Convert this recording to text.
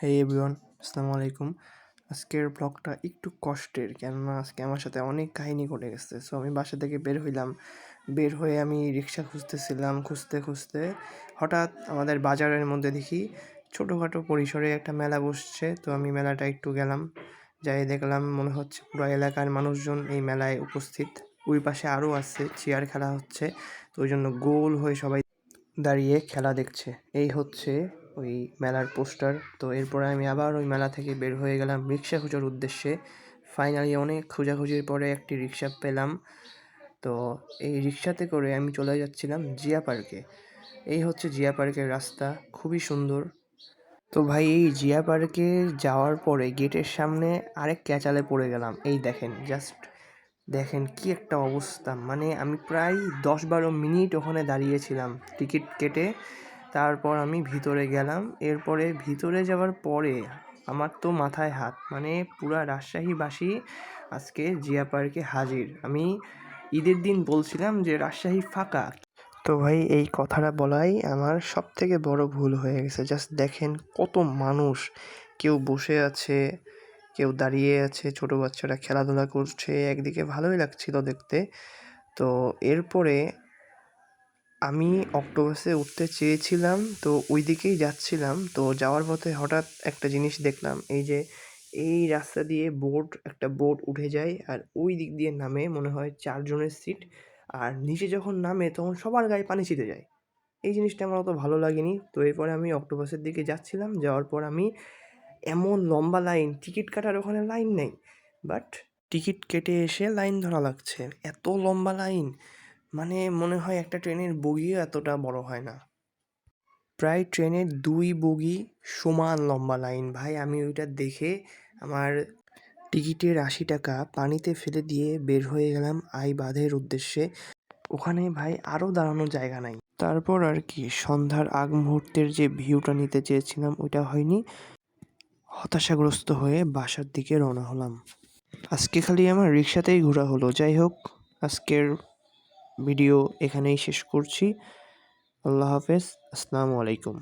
হেই everyone, আসসালামু আলাইকুম। আজকের ব্লগটা একটু কষ্টের, কেননা আজকে আমার সাথে অনেক কাহিনী ঘটে গেছে। সো আমি বাসা থেকে বের হইলাম, বের হয়ে আমি রিক্সা খুঁজতেছিলাম, খুঁজতে খুঁজতে হঠাৎ আমাদের বাজারের মধ্যে দেখি ছোটোখাটো পরিসরে একটা মেলা বসছে। তো আমি মেলাটা একটু গেলাম, যাই দেখলাম মনে হচ্ছে পুরো এলাকার মানুষজন এই মেলায় উপস্থিত। ওই পাশে আরও আছে, চেয়ার খেলা হচ্ছে, তো ওই জন্য গোল হয়ে সবাই দাঁড়িয়ে খেলা দেখছে। এই হচ্ছে ওই মেলার পোস্টার। তো এরপরে আমি আবার ওই মেলা থেকে বের হয়ে গেলাম রিক্সা খোঁজার উদ্দেশ্যে। ফাইনালি অনেক খোঁজাখুঁজির পরে একটি রিক্সা পেলাম। তো এই রিক্সাতে করে আমি চলে যাচ্ছিলাম জিয়া পার্কে। এই হচ্ছে জিয়া পার্কের রাস্তা, খুবই সুন্দর। তো ভাই, এই জিয়া পার্কে যাওয়ার পরে গেটের সামনে আরেক ক্যাচালে পড়ে গেলাম। এই দেখেন, জাস্ট দেখেন কি একটা অবস্থা। মানে আমি প্রায় 10-12 মিনিট ওখানে দাঁড়িয়েছিলাম টিকিট কেটে। তারপর আমি ভিতরে গেলাম। এরপরে ভিতরে যাওয়ার পরে আমার তো মাথায় হাত, মানে পুরা রাজশাহীবাসী আজকে জিয়া পার্কে হাজির। আমি ঈদের দিন বলছিলাম যে রাজশাহী ফাঁকা। তো ভাই, এই কথাটা বলাই আমার সব থেকে বড় ভুল হয়ে গেছে। জাস্ট দেখেন কত মানুষ, কেউ বসে আছে, কেউ দাঁড়িয়ে আছে, ছোট বাচ্চারা খেলাধুলা করছে, একদিকে ভালোই লাগছিল দেখতে। তো এরপরে আমি অক্টোপাসে উঠতে চেয়েছিলাম, তো ওই দিকেই যাচ্ছিলাম। তো যাওয়ার পথে হঠাৎ একটা জিনিস দেখলাম, এই যে এই রাস্তা দিয়ে একটা বোট উঠে যায় আর ওই দিক দিয়ে নামে, মনে হয় 4 জনের সিট। আর নিচে যখন নামে তখন সবার গায়ে পানি ছিটে যায়। এই জিনিসটা আমার অত ভালো লাগেনি। তো এরপরে আমি অক্টোপাসের দিকে যাচ্ছিলাম, যাওয়ার পর আমি এমন লম্বা লাইন, টিকিট কাটার ওখানে লাইন নেই, বাট টিকিট কেটে এসে লাইন ধরা লাগছে। এত লম্বা লাইন, মানে মনে হয় একটা ট্রেনের বগিও এতটা বড় হয় না। প্রায় ট্রেনের 2 বগি সমান লম্বা লাইন। ভাই, আমি ওইটা দেখে আমার টিকিটের 80 টাকা পানিতে ফেলে দিয়ে বের হয়ে গেলাম আইবাঁধের উদ্দেশ্যে। ওখানে ভাই আরও দাঁড়ানোর জায়গা নাই। তারপর আর কি, সন্ধ্যার আগ মুহূর্তের যে ভিউটা নিতে চেয়েছিলাম ওইটা হয়নি। হতাশাগ্রস্ত হয়ে বাসার দিকে রওনা হলাম। আজকে খালি আমার রিক্সাতেই ঘোরা হলো। যাই হোক, আজকের ভিডিও এখানেই শেষ করছি। আল্লাহ হাফেজ, আসসালামু আলাইকুম।